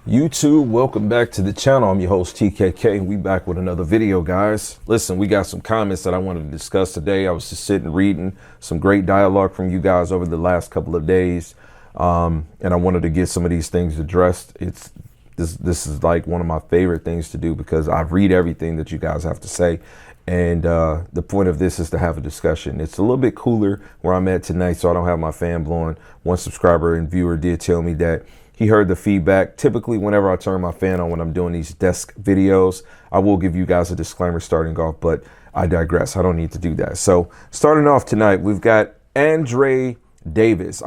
YouTube, welcome back to the channel. I'm your host TKK and we back with another video, guys. Listen, we got some comments that I wanted to discuss today. I was just sitting reading some great dialogue from you guys over the last couple of days, and I wanted to get some of these things addressed. This is like one of my favorite things to do because I read everything that you guys have to say, and the point of this is to have a discussion. It's a little bit cooler where I'm at tonight, so I don't have my fan blowing. One subscriber and viewer did tell me that he heard the feedback. Typically, whenever I turn my fan on when I'm doing these desk videos, I will give you guys a disclaimer starting off, but I digress. I don't need to do that. So starting off tonight, we've got Andre Davis,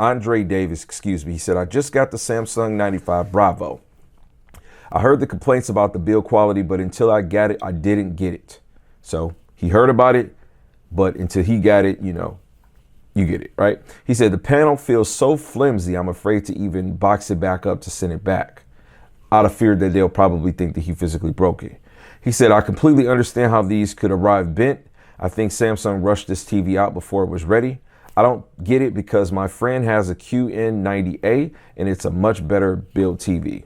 excuse me. He said, I just got the Samsung 95 Bravo. I heard the complaints about the build quality, but until I got it, I didn't get it. So he heard about it, but until he got it, you get it, right? He said, the panel feels so flimsy, I'm afraid to even box it back up to send it back out of fear that they'll probably think that he physically broke it. He said, I completely understand how these could arrive bent. I think Samsung rushed this TV out before it was ready. I don't get it because my friend has a QN90A and it's a much better build TV.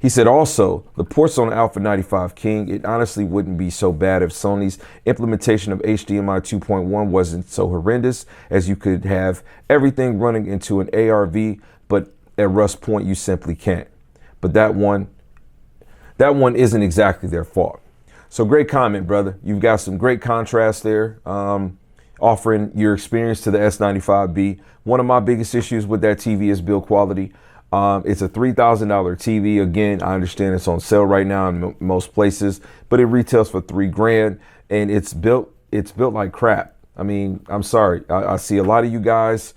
He said also, the ports on the Alpha 95 King, it honestly wouldn't be so bad if Sony's implementation of HDMI 2.1 wasn't so horrendous, as you could have everything running into an ARV, but at Rust Point you simply can't. But that one isn't exactly their fault. So great comment, brother. You've got some great contrast there, offering your experience to the S95B. One of my biggest issues with that TV is build quality. It's a $3,000 TV. Again, I understand it's on sale right now in most places, but it retails for $3,000 and it's built like crap. I mean, I'm sorry. I see a lot of you guys,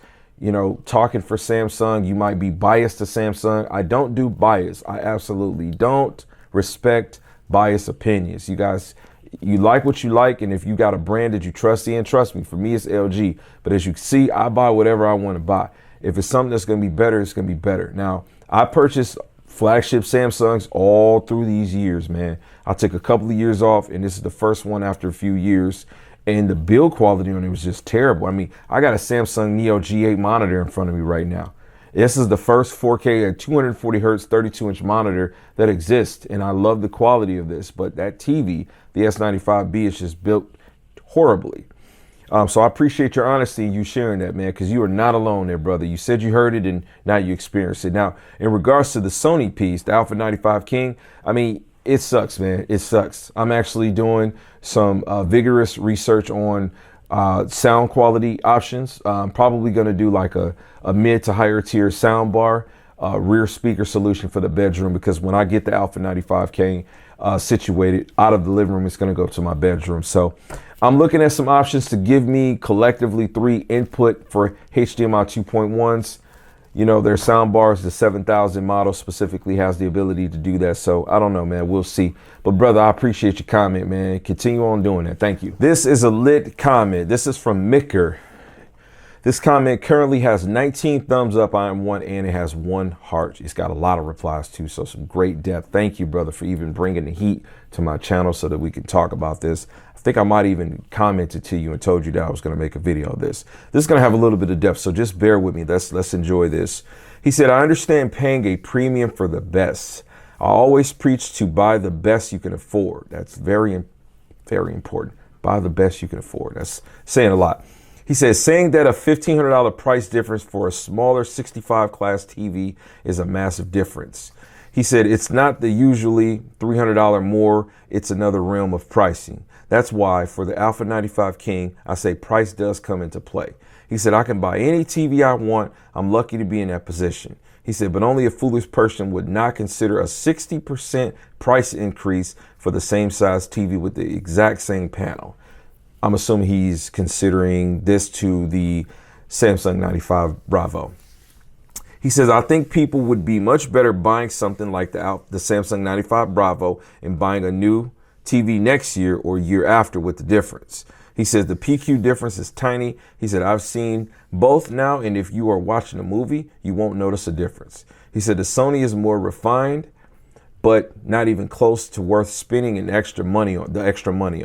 talking for Samsung. You might be biased to Samsung. I don't do bias. I absolutely don't respect biased opinions. You guys, you like what you like. And if you got a brand that you trust in, trust me, for me, it's LG. But as you see, I buy whatever I want to buy. If it's something that's going to be better, it's going to be better. Now, I purchased flagship Samsungs all through these years, man. I took a couple of years off, and this is the first one after a few years. And the build quality on it was just terrible. I mean, I got a Samsung Neo G8 monitor in front of me right now. This is the first 4K at 240 hertz 32-inch monitor that exists, and I love the quality of this. But that TV, the S95B, is just built horribly. So I appreciate your honesty and you sharing that, man, because you are not alone there, brother. You said you heard it and now you experienced it. Now, in regards to the Sony piece, the Alpha 95 King, I mean, it sucks, man. It sucks. I'm actually doing some vigorous research on sound quality options. I'm probably going to do like a mid to higher tier sound bar, rear speaker solution for the bedroom, because when I get the Alpha 95K situated out of the living room, it's going to go to my bedroom. So I'm looking at some options to give me collectively 3 input for HDMI 2.1s. Their sound bars, the 7000 model specifically has the ability to do that. So I don't know, man, we'll see. But brother, I appreciate your comment, man. Continue on doing that. Thank you. This is a lit comment. This is from Micker. This comment currently has 19 thumbs up on one, and it has 1 heart. It's got a lot of replies too, so some great depth. Thank you, brother, for even bringing the heat to my channel so that we can talk about this. I think I might even commented to you and told you that I was going to make a video of this. This is going to have a little bit of depth, so just bear with me. Let's enjoy this. He said, I understand paying a premium for the best. I always preach to buy the best you can afford. That's very, very important. Buy the best you can afford. That's saying a lot. He says, saying that a $1,500 price difference for a smaller 65 class TV is a massive difference. He said, it's not the usually $300 more, it's another realm of pricing. That's why for the Alpha 95 King, I say price does come into play. He said, I can buy any TV I want. I'm lucky to be in that position. He said, but only a foolish person would not consider a 60% price increase for the same size TV with the exact same panel. I'm assuming he's considering this to the Samsung 95 Bravo. He says, I think people would be much better buying something like the Samsung 95 Bravo and buying a new TV next year or year after with the difference. He says the PQ difference is tiny. He said, I've seen both now, and if you are watching a movie, you won't notice a difference. He said the Sony is more refined, but not even close to worth spending the extra money on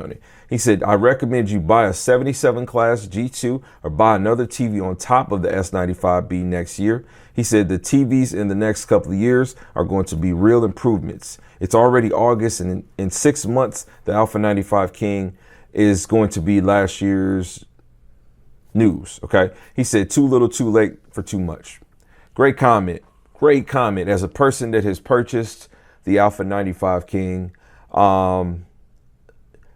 it. He said, I recommend you buy a 77 class G2 or buy another TV on top of the S95B next year. He said the TVs in the next couple of years are going to be real improvements. It's already August, and in 6 months, the Alpha 95 King is going to be last year's news. Okay. He said, too little, too late for too much. Great comment. Great comment. As a person that has purchased the Alpha 95 King,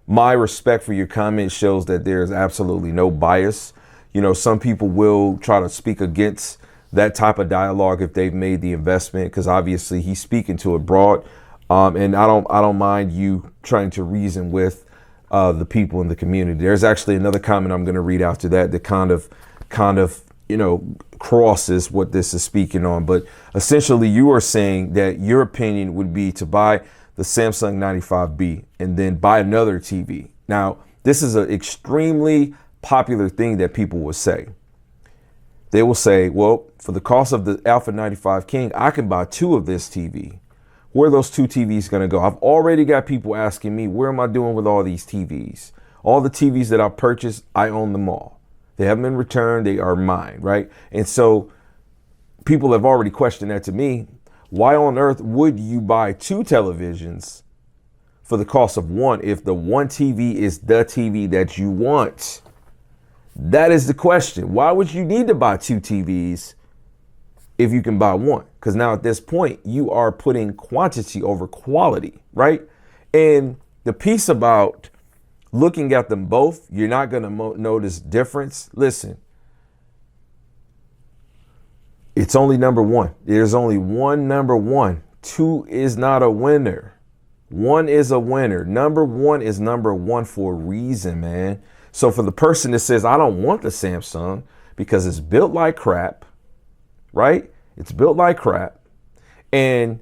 my respect for your comment shows that there is absolutely no bias. You know, some people will try to speak against that type of dialogue if they've made the investment, because obviously he's speaking to it broad. And I don't mind you trying to reason with the people in the community. There's actually another comment I'm going to read after that that kind of, you know, crosses what this is speaking on. But essentially you are saying that your opinion would be to buy the Samsung 95B and then buy another TV. Now, this is an extremely popular thing that people will say. They will say, well, for the cost of the Alpha 95 King, I can buy 2 of this TV. Where are those 2 TVs going to go? I've already got people asking me, where am I doing with all these TVs? All the TVs that I purchased, I own them all. They haven't been returned. They are mine, right? And so people have already questioned that to me. Why on earth would you buy 2 televisions for the cost of 1 if the 1 TV is the TV that you want? That is the question. Why would you need to buy 2 TVs if you can buy 1? Because now at this point, you are putting quantity over quality, right? And the piece about looking at them both, you're not going to notice difference. Listen, it's only number 1. There's only one number 1. 2 is not a winner. 1 is a winner. Number 1 is number 1 for a reason, man. So for the person that says, I don't want the Samsung because it's built like crap, right? It's built like crap. And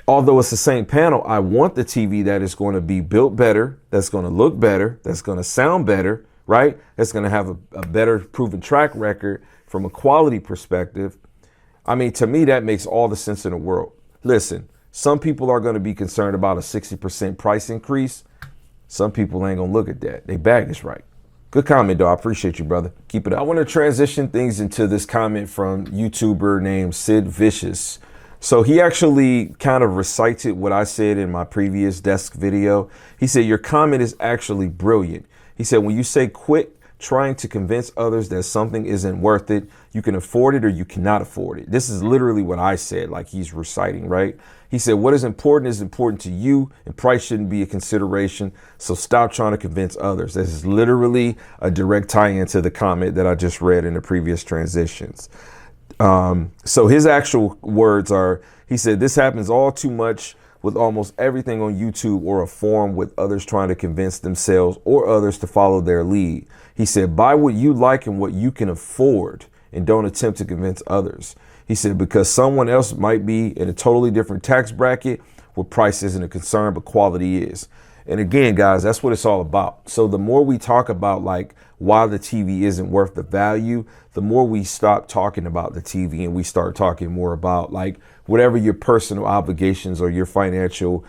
although it's the same panel, I want the TV that is going to be built better, that's going to look better, that's going to sound better, right? That's going to have a better proven track record from a quality perspective. I mean, to me, that makes all the sense in the world. Listen, some people are going to be concerned about a 60% price increase. Some people ain't going to look at that. They bag is right. Good comment, though. I appreciate you, brother. Keep it up. I want to transition things into this comment from YouTuber named Sid Vicious. So he actually kind of recited what I said in my previous desk video. He said, your comment is actually brilliant. He said, when you say quit trying to convince others that something isn't worth it, you can afford it or you cannot afford it. This is literally what I said, like he's reciting, right? He said, what is important to you, and price shouldn't be a consideration. So stop trying to convince others. This is literally a direct tie-in to the comment that I just read in the previous transitions. So his actual words are, he said, this happens all too much with almost everything on YouTube or a forum with others trying to convince themselves or others to follow their lead. He said, buy what you like and what you can afford and don't attempt to convince others. He said, because someone else might be in a totally different tax bracket where price isn't a concern, but quality is. And again, guys, that's what it's all about. So the more we talk about like why the TV isn't worth the value, the more we stop talking about the TV and we start talking more about like whatever your personal obligations or your financial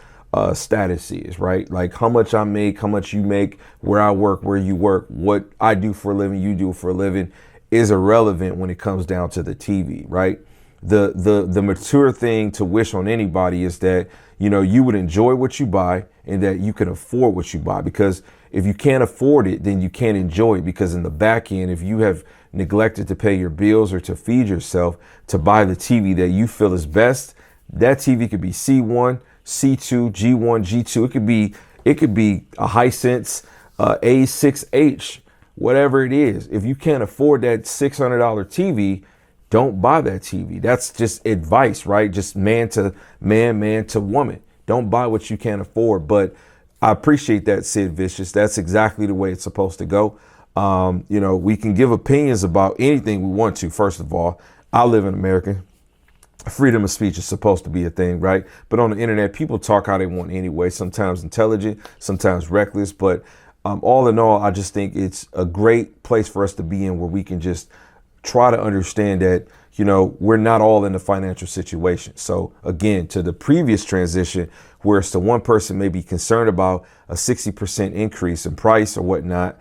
status is, right? Like how much I make, how much you make, where I work, where you work, what I do for a living, you do for a living is irrelevant when it comes down to the TV, right? The mature thing to wish on anybody is that, you know, you would enjoy what you buy and that you can afford what you buy, because if you can't afford it, then you can't enjoy it, because in the back end, if you have neglected to pay your bills or to feed yourself to buy the TV that you feel is best, that TV could be C1, C2, G1, G2. It could be a Hisense A6H, whatever it is. If you can't afford that $600 TV, don't buy that TV. That's just advice, right? Just man to man, man to woman. Don't buy what you can't afford. But I appreciate that, Sid Vicious. That's exactly the way it's supposed to go. You know, we can give opinions about anything we want to. First of all, I live in America. Freedom of speech is supposed to be a thing, right? But on the internet, people talk how they want anyway, sometimes intelligent, sometimes reckless. But all in all, I just think it's a great place for us to be in, where we can just try to understand that, you know, we're not all in the financial situation. So again, to the previous transition, where it's the one person may be concerned about a 60% increase in price or whatnot,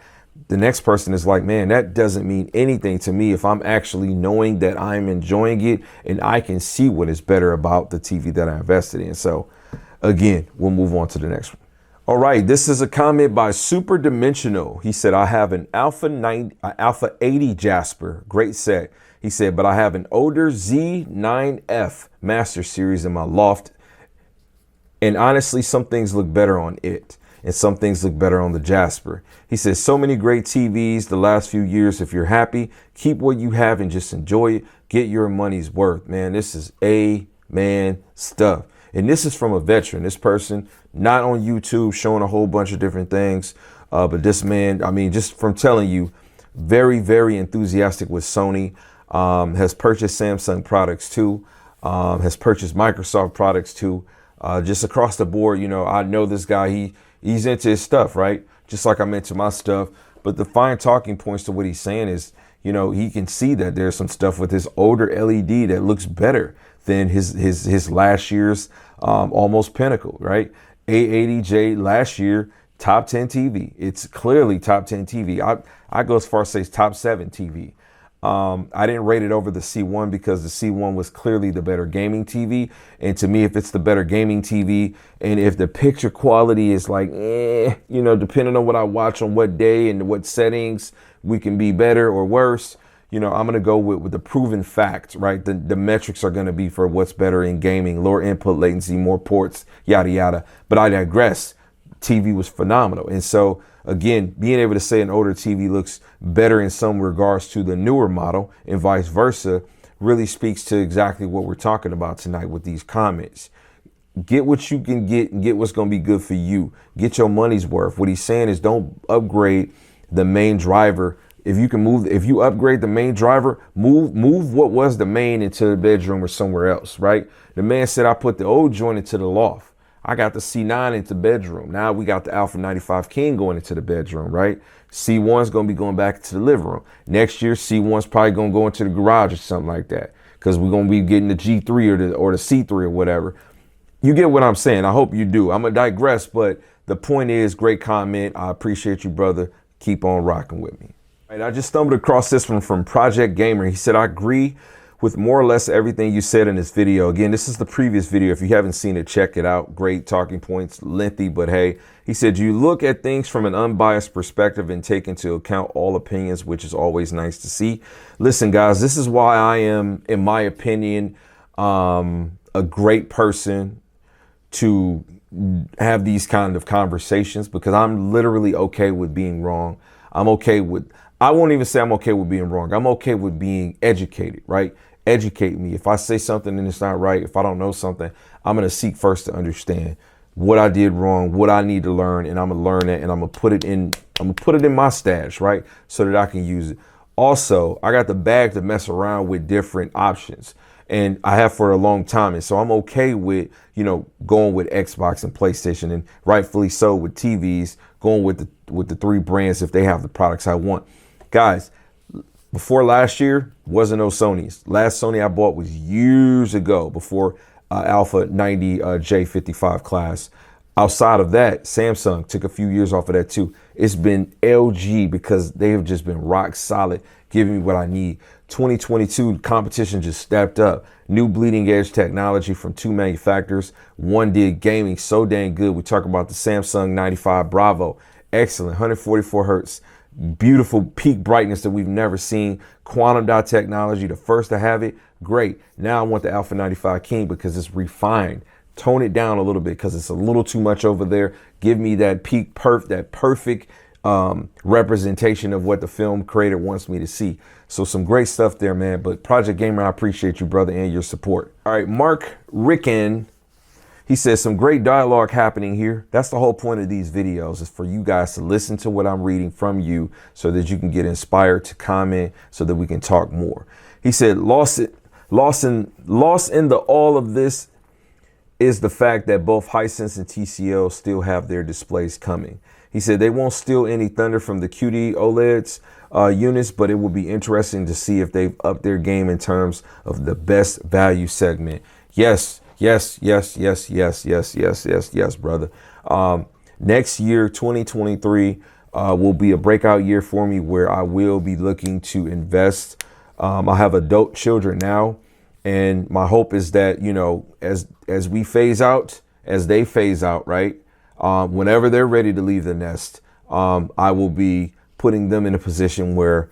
the next person is like, man, that doesn't mean anything to me if I'm actually knowing that I'm enjoying it and I can see what is better about the TV that I invested in. So again, we'll move on to the next one. All right, this is a comment by Super Dimensional. He said, I have an Alpha 80 Jasper, great set. He said, but I have an older Z9F Master Series in my loft. And honestly, some things look better on it and some things look better on the Jasper. He says, so many great TVs the last few years. If you're happy, keep what you have and just enjoy it. Get your money's worth, man. This is man stuff. And this is from a veteran. This person, not on YouTube, showing a whole bunch of different things. But this man, I mean, just from telling you, very, very enthusiastic with Sony. Has purchased Samsung products too. Has purchased Microsoft products too. Just across the board, you know, I know this guy, he's into his stuff, right? Just like I'm into my stuff. But the fine talking points to what he's saying is, you know, he can see that there's some stuff with his older LED that looks better than his last year's almost pinnacle, right? A80J last year, top 10 TV. It's clearly top 10 TV. I go as far as say top 7 TV. I didn't rate it over the C1 because the C1 was clearly the better gaming TV. And to me, if it's the better gaming TV and if the picture quality is like, you know, depending on what I watch on what day and what settings, we can be better or worse. You know, I'm going to go with the proven fact, right? The metrics are going to be for what's better in gaming, lower input latency, more ports, yada, yada. But I digress. TV was phenomenal. And so, again, being able to say an older TV looks better in some regards to the newer model and vice versa really speaks to exactly what we're talking about tonight with these comments. Get what you can get and get what's going to be good for you. Get your money's worth. What he's saying is don't upgrade the main driver. If you upgrade the main driver, move what was the main into the bedroom or somewhere else, right? The man said, I put the old joint into the loft. I got the C9 into the bedroom. Now we got the Alpha 95K going into the bedroom, right? C1's going to be going back into the living room. Next year, C1's probably going to go into the garage or something like that because we're going to be getting the G3 or the C3 or whatever. You get what I'm saying. I hope you do. I'm going to digress, but the point is, great comment. I appreciate you, brother. Keep on rocking with me. All right, I just stumbled across this one from Project Gamer. He said, I agree with more or less everything you said in this video. Again, this is the previous video. If you haven't seen it, check it out. Great talking points, lengthy, but hey, he said, you look at things from an unbiased perspective and take into account all opinions, which is always nice to see. Listen, guys, this is why I am, in my opinion, a great person to have these kind of conversations because I'm literally okay with being wrong. I won't even say I'm okay with being wrong. I'm okay with being educated, right? Educate me. If I say something and it's not right, if I don't know something, I'm going to seek first to understand what I did wrong, what I need to learn, and I'm going to learn it and I'm going to put it in my stash, right? So that I can use it. Also, I got the bag to mess around with different options and I have for a long time. And so I'm okay with, you know, going with Xbox and PlayStation and rightfully so with TVs, going with the 3 brands if they have the products I want. Guys, before last year, wasn't no Sonys. Last Sony I bought was years ago before Alpha 90J55 class. Outside of that, Samsung took a few years off of that too. It's been LG because they have just been rock solid, giving me what I need. 2022, competition just stepped up. New bleeding edge technology from 2 manufacturers. One did gaming so dang good. We talk about the Samsung 95 Bravo. Excellent, 144 hertz. Beautiful peak brightness that we've never seen. Quantum dot technology, the first to have it. Great. Now I want the Alpha 95K because it's refined. Tone it down a little bit because it's a little too much over there. Give me that peak that perfect representation of what the film creator wants me to see. So some great stuff there, man. But Project Gamer, I appreciate you, brother, and your support. All right, Mark Ricken. He says some great dialogue happening here. That's the whole point of these videos, is for you guys to listen to what I'm reading from you so that you can get inspired to comment so that we can talk more. He said, lost in the all of this is the fact that both Hisense and TCL still have their displays coming. He said they won't steal any thunder from the QD OLEDs units, but it will be interesting to see if they've upped their game in terms of the best value segment. Yes, yes, yes, yes, yes, yes, yes, yes, yes, brother. Next year, 2023, will be a breakout year for me where I will be looking to invest. I have adult children now, and my hope is that, you know, as we phase out, as they phase out, right? Whenever they're ready to leave the nest, I will be putting them in a position where,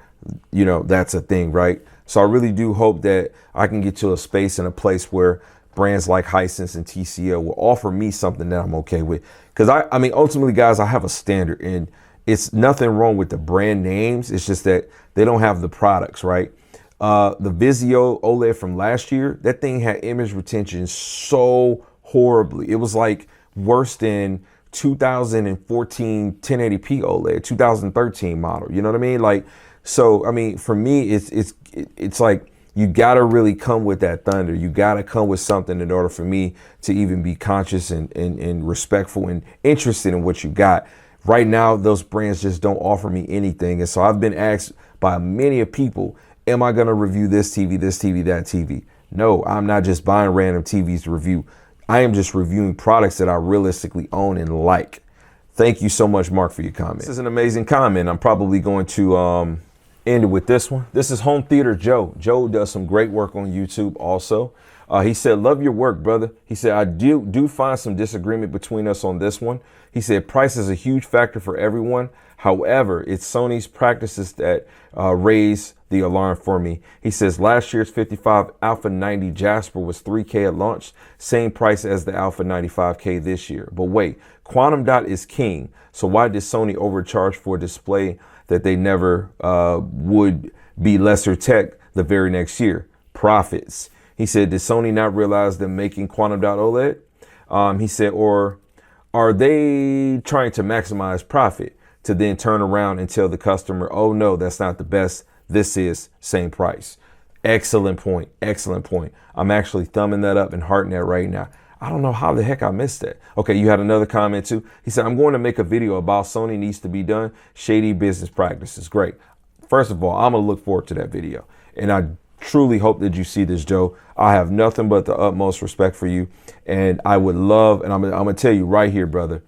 you know, that's a thing, right? So I really do hope that I can get to a space and a place where brands like Hisense and TCL will offer me something that I'm okay with. Because I mean, ultimately, guys, I have a standard, and it's nothing wrong with the brand names. It's just that they don't have the products, right? The Vizio OLED from last year, that thing had image retention so horribly. It was like worse than 2014 1080p OLED, 2013 model. You know what I mean? Like, so, I mean, for me, it's like, you got to really come with that thunder. You got to come with something in order for me to even be conscious and respectful and interested in what you got. Right now, those brands just don't offer me anything. And so I've been asked by many people, am I going to review this TV, that TV? No, I'm not just buying random TVs to review. I am just reviewing products that I realistically own and like. Thank you so much, Mark, for your comment. This is an amazing comment. I'm probably going to end it with this one. This is Home Theater Joe. Joe does some great work on YouTube also. He said, love your work, brother. He said, I do find some disagreement between us on this one. He said, price is a huge factor for everyone. However, it's Sony's practices that raise the alarm for me. He says, last year's 55 Alpha 90 Jasper was $3K at launch, same price as the Alpha 95K this year. But wait, quantum dot is king. So why did Sony overcharge for a display that they never would be lesser tech the very next year? Profits. He said, did Sony not realize they're making quantum dot OLED? He said, or are they trying to maximize profit to then turn around and tell the customer, oh no, that's not the best. This is same price. Excellent point. Excellent point. I'm actually thumbing that up and hearting that right now. I don't know how the heck I missed that. Okay, you had another comment too. He said, I'm going to make a video about Sony needs to be done. Shady business practices. Great. First of all, I'm going to look forward to that video. And I truly hope that you see this, Joe. I have nothing but the utmost respect for you. And I would love, and I'm going to tell you right here, brother,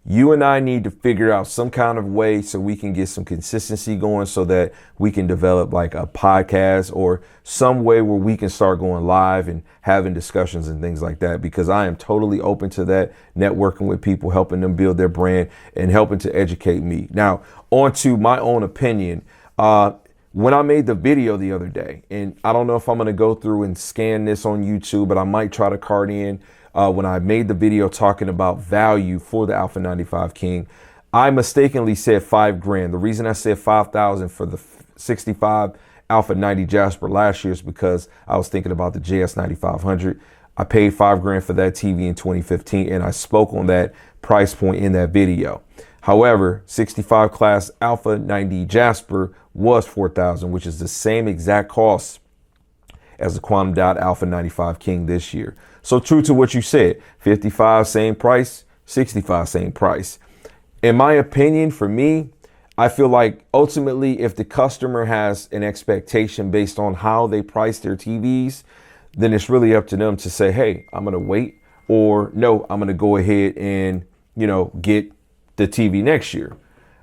you and I need to figure out some kind of way so we can get some consistency going so that we can develop like a podcast or some way where we can start going live and having discussions and things like that, because I am totally open to that, networking with people, helping them build their brand and helping to educate me. Now, on to my own opinion. When I made the video the other day, and I don't know if I'm going to go through and scan this on YouTube, but I might try to card in. When I made the video talking about value for the Alpha 95 King, I mistakenly said $5,000. The reason I said 5,000 for the 65 Alpha 90 Jasper last year is because I was thinking about the JS 9500. I paid $5,000 for that TV in 2015, and I spoke on that price point in that video. However, 65 class Alpha 90 Jasper was 4,000, which is the same exact cost as the quantum dot Alpha 95 King this year. So true to what you said, 55 same price, 65 same price. In my opinion, for me, I feel like ultimately if the customer has an expectation based on how they price their TVs, then it's really up to them to say, hey, I'm going to wait, or no, I'm going to go ahead and, you know, get the TV next year.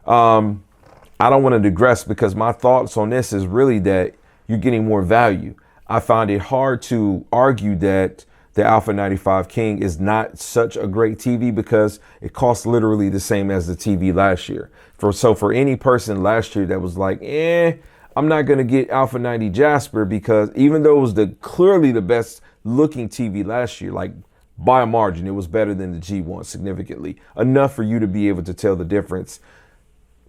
I don't want to digress because my thoughts on this is really that you're getting more value. I find it hard to argue that the Alpha 95 King is not such a great TV because it costs literally the same as the TV last year. So for any person last year that was like, I'm not going to get Alpha 90 Jasper because even though it was clearly the best looking TV last year, like by a margin, it was better than the G1 significantly, enough for you to be able to tell the difference.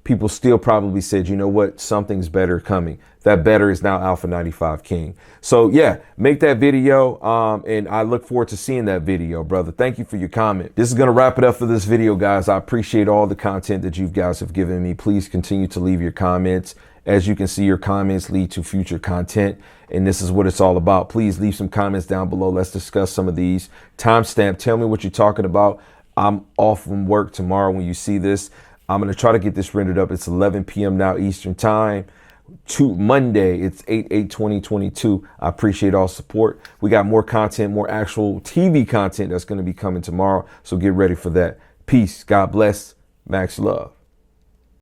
People still probably said, you know what, something's better coming. That better is now Alpha 95 King. So yeah, make that video. And I look forward to seeing that video, brother. Thank you for your comment. This is going to wrap it up for this video, guys. I appreciate all the content that you guys have given me. Please continue to leave your comments. As you can see, your comments lead to future content. And this is what it's all about. Please leave some comments down below. Let's discuss some of these. Timestamp, tell me what you're talking about. I'm off from work tomorrow when you see this. I'm going to try to get this rendered up. It's 11 p.m. now Eastern time. Monday, it's 8/8/2022. I appreciate all support. We got more content, more actual TV content that's going to be coming tomorrow. So get ready for that. Peace. God bless. Max love.